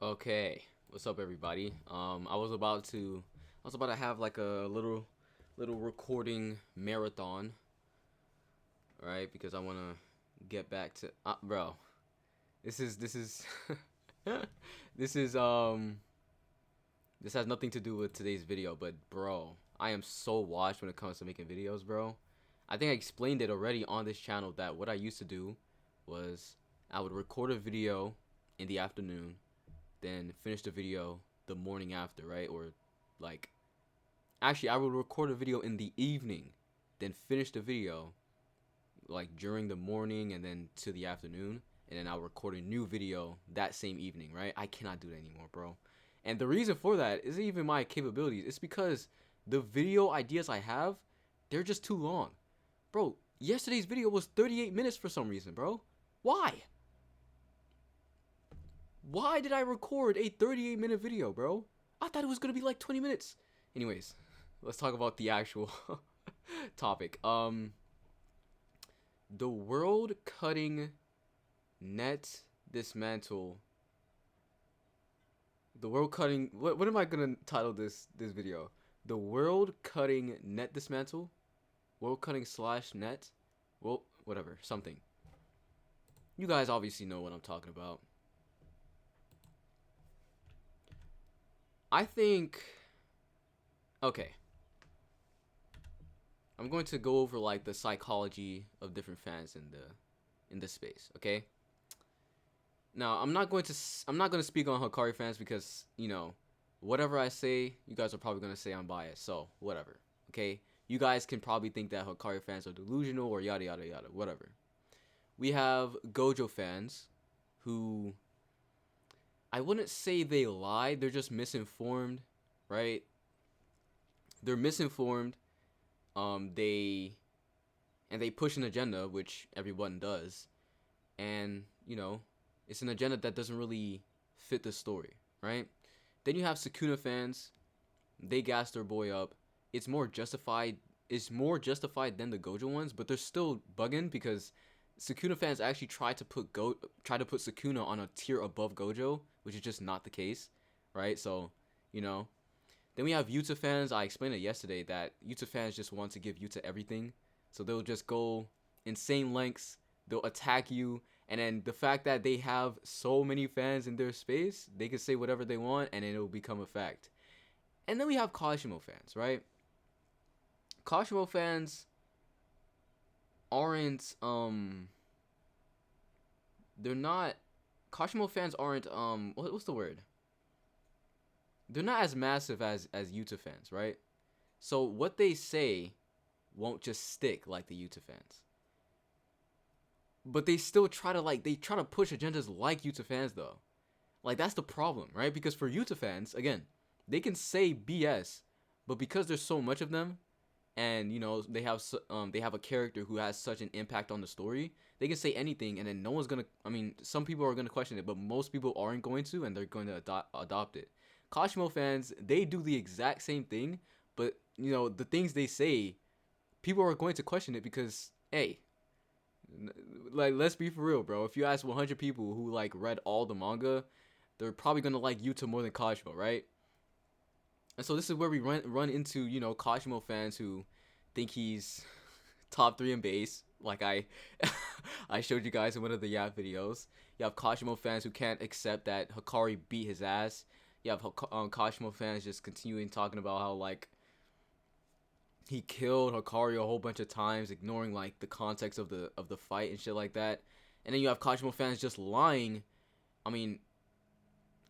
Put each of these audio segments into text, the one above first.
Okay, what's up, everybody? I was about to have like a little recording marathon, right? Because I want to get back to bro. This is this is this has nothing to do with today's video, but bro, I am so washed when it comes to making videos, bro. I think I explained it already on this channel that what I used to do was I would record a video in the afternoon, then finish the video the morning after, right? Or like actually I would record a video in the evening, then finish the video like during the morning and then to the afternoon, and then I'll record a new video that same evening, right? I cannot do that anymore, bro. And the reason for that isn't even my capabilities. It's because the video ideas I have, they're just too long. Bro, yesterday's video was 38 minutes for some reason, bro. Why? Why did I record a 38-minute video, bro? I thought it was gonna be like 20 minutes. Anyways, let's talk about the actual topic. The world cutting net dismantle. The world cutting. What am I gonna title this video? The world cutting net dismantle. World cutting slash net. Well, whatever, something. You guys obviously know what I'm talking about. I think. Okay. I'm going to go over like the psychology of different fans in this space. Okay. Now I'm not going to speak on Hikari fans because whatever I say, you guys are probably going to say I'm biased. So whatever. Okay. You guys can probably think that Hikari fans are delusional or yada yada yada. Whatever. We have Gojo fans who I wouldn't say they lie. They're just misinformed, right? They're misinformed. They push an agenda, which everyone does, and it's an agenda that doesn't really fit the story, right? Then you have Sukuna fans. They gas their boy up. It's more justified. It's more justified than the Gojo ones, but they're still bugging because Sukuna fans actually try to put Sukuna on a tier above Gojo, which is just not the case, right? So, you know. Then we have Yuta fans. I explained it yesterday that Yuta fans just want to give Yuta everything, so they'll just go insane lengths. They'll attack you, and then the fact that they have so many fans in their space, they can say whatever they want, and it'll become a fact. And then we have Kashimo fans, right? Kashimo fans aren't they're not Kashimo fans aren't what's the word? They're not as massive as Yuta fans, right? So what they say won't just stick like the Yuta fans. But they still try to push agendas like Yuta fans though. Like that's the problem, right? Because for Yuta fans, again, they can say BS, but because there's so much of them, and they have a character who has such an impact on the story, they can say anything, and then no one's gonna. I mean, some people are gonna question it, but most people aren't going to, and they're going to adopt it. Kashimo fans, they do the exact same thing, but the things they say, people are going to question it because hey, like let's be for real, bro. If you ask 100 people who like read all the manga, they're probably gonna like Yuta more than Kashimo, right? And so this is where we run into Kashimo fans who think he's top 3 in base, like I I showed you guys in one of the Yap videos. You have Kashimo fans who can't accept that Hikari beat his ass. You have Kashimo fans just continuing talking about how like he killed Hikari a whole bunch of times, ignoring like the context of the fight and shit like that. And then you have Kashimo fans just lying. I mean,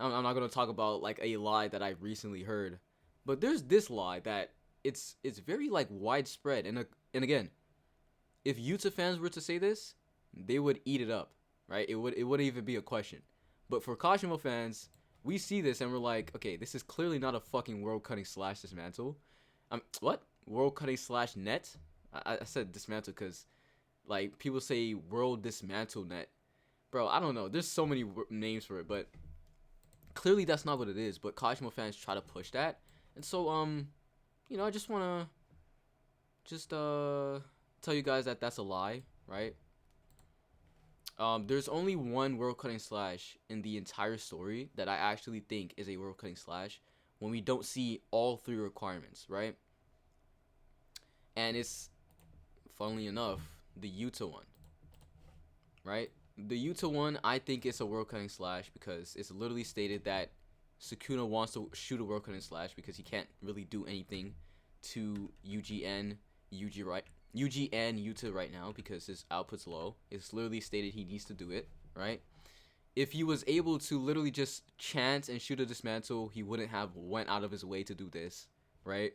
I'm not gonna talk about like a lie that I recently heard, but there's this lie that it's very like widespread, and again, if Yuta fans were to say this, they would eat it up, right? It wouldn't even be a question. But for Kashimo fans, we see this and we're like, okay, this is clearly not a fucking world cutting slash dismantle. What world cutting slash net? I said dismantle because like people say world dismantle net, bro. I don't know. There's so many names for it, but clearly that's not what it is. But Kashimo fans try to push that, and so I just wanna tell you guys that that's a lie, right? There's only one world cutting slash in the entire story that I actually think is a world cutting slash when we don't see all three requirements, right? And it's, funnily enough, the Yuta one, right? The Yuta one, I think it's a world cutting slash because it's literally stated that Sukuna wants to shoot a world cutting slash because he can't really do anything to UG and Yuta right now because his output's low. It's literally stated he needs to do it, right? If he was able to literally just chance and shoot a dismantle, he wouldn't have went out of his way to do this, right?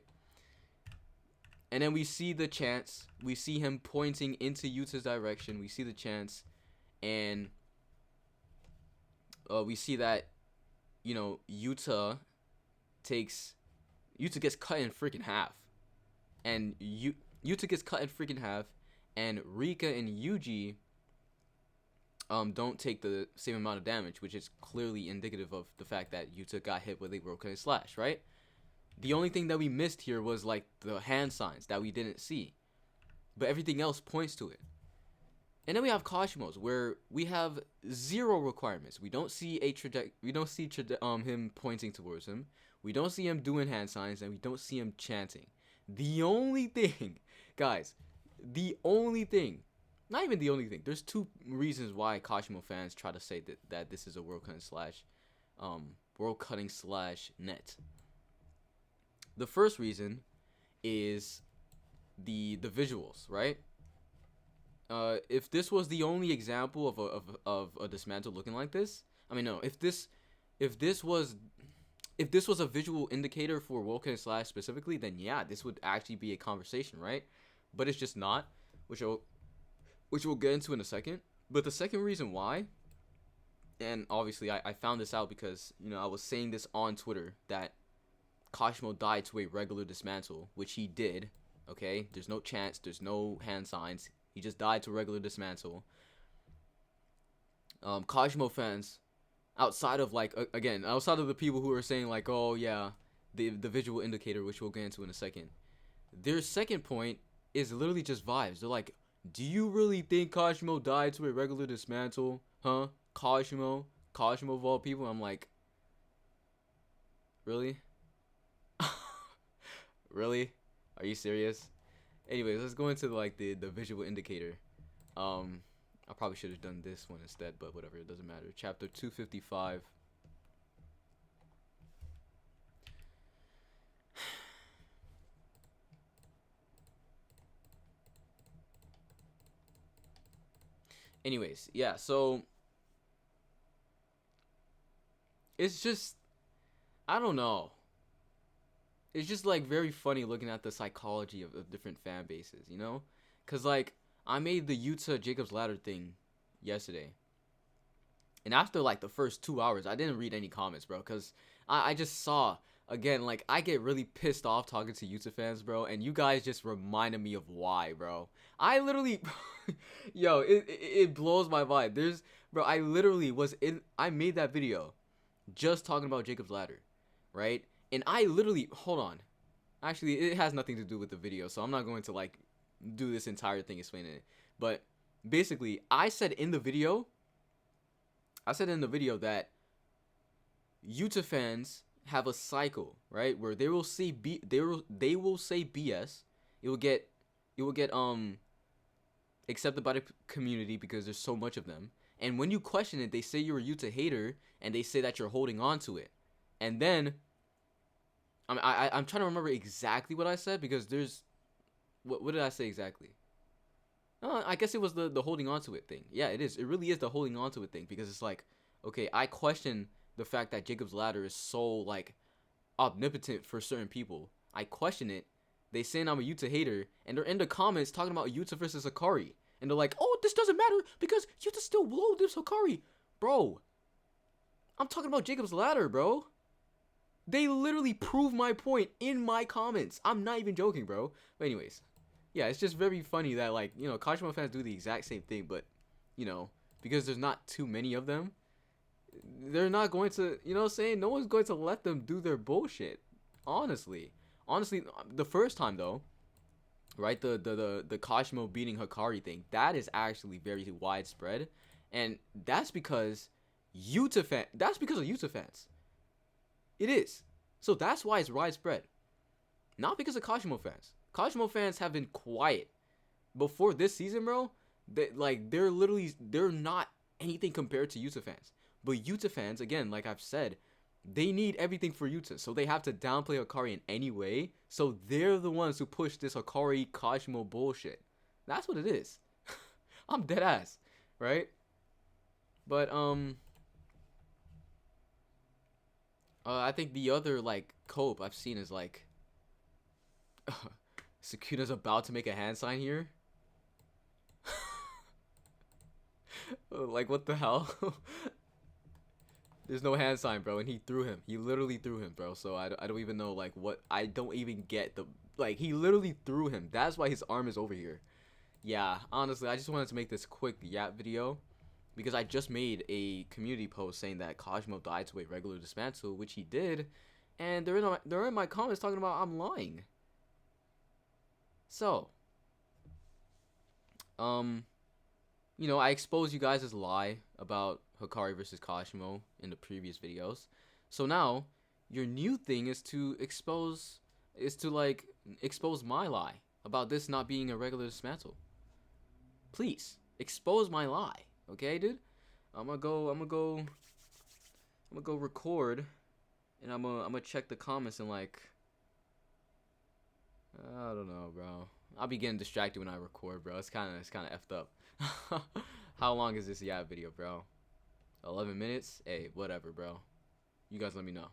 And then we see the chance. We see him pointing into Yuta's direction. We see the chance, and we see that, you know, Yuta gets cut in freaking half, and Yuta gets cut in freaking half, and Rika and Yuji don't take the same amount of damage, which is clearly indicative of the fact that Yuta got hit with a world cutting slash, right? The only thing that we missed here was like the hand signs that we didn't see, but everything else points to it. And then we have Kashimo's, where we have zero requirements. We don't see him pointing towards him. We don't see him doing hand signs, and we don't see him chanting. The only thing, guys, not even the only thing. There's two reasons why Kashimo fans try to say that this is a world cutting slash net. The first reason is the visuals, right? If this was the only example of a dismantle looking like this, I mean, no, if this was a visual indicator for world cutting slash specifically, then yeah, this would actually be a conversation, right? But it's just not, which we'll get into in a second. But the second reason why, and obviously I found this out because, you know, I was saying this on Twitter that Kashimo died to a regular dismantle, which he did, okay? There's no chance, there's no hand signs. He just died to a regular dismantle. Kashimo fans, outside of the people who are saying like, oh yeah, the visual indicator, which we'll get into in a second, their second point is literally just vibes. They're like, do you really think Kashimo died to a regular dismantle? Huh? Kashimo of all people? I'm like, really? Really? Are you serious? Anyways, let's go into like the visual indicator. I probably should have done this one instead, but whatever, it doesn't matter. Chapter 255. Anyways, yeah, so it's just, I don't know. It's just like very funny looking at the psychology of different fan bases, you know? Cause like I made the Yuta Jacob's Ladder thing yesterday, and after like the first 2 hours, I didn't read any comments, bro, cause I just saw again, like, I get really pissed off talking to Yuta fans, bro, and you guys just reminded me of why, bro. I literally, yo, it blows my mind. Bro, I made that video just talking about Jacob's Ladder, right? And I literally, hold on. Actually, it has nothing to do with the video, so I'm not going to, like, do this entire thing explaining it. But basically, I said in the video that Yuta fans have a cycle, right? Where they will say they will say BS. It will get accepted by the community because there's so much of them. And when you question it, they say you're a Yuta hater, and they say that you're holding on to it. And then I'm trying to remember exactly what I said, because there's what did I say exactly? I guess it was the holding on to it thing. Yeah, it is. It really is the holding on to it thing, because it's like, okay, I question the fact that Jacob's Ladder is so, like, omnipotent for certain people. I question it. They saying I'm a Yuta hater, and they're in the comments talking about Yuta versus Hakari, and they're like, oh, this doesn't matter because Yuta still blow this Hakari. Bro, I'm talking about Jacob's Ladder, bro. They literally prove my point in my comments. I'm not even joking, bro. But anyways, yeah, it's just very funny that, like, you know, Kashimo fans do the exact same thing, but, you know, because there's not too many of them, they're not going to, you know what I'm saying? No one's going to let them do their bullshit. Honestly, the first time though, right, the Kashimo beating Hakari thing, that is actually very widespread, And that's because that's because of Yuta fans. It is. So that's why it's widespread. Not because of Kashimo fans. Kashimo fans have been quiet. Before this season, bro, they're not anything compared to Yuta fans. But Yuta fans, again, like I've said, they need everything for Yuta. So they have to downplay Hikari in any way. So they're the ones who push this Hikari Kashimo bullshit. That's what it is. I'm dead ass, right? But I think the other like cope I've seen is like Sukuna's about to make a hand sign here. Like what the hell? There's no hand sign, bro, and he threw him. He literally threw him, bro. So I don't even know like what. I don't even get the like. He literally threw him. That's why his arm is over here. Yeah, honestly, I just wanted to make this quick yap video because I just made a community post saying that Kashimo died to a regular dismantle, which he did, and they're in my comments talking about I'm lying. So, you know, I exposed you guys as lie about Hikari versus Kashimo in the previous videos. So now, your new thing is to expose my lie about this not being a regular dismantle. Please, expose my lie, okay, dude? I'm gonna go record, and I'm gonna check the comments and like, I don't know, bro. I'll be getting distracted when I record, bro. It's kind of effed up. How long is this video, bro? 11 minutes? Hey, whatever, bro. You guys let me know.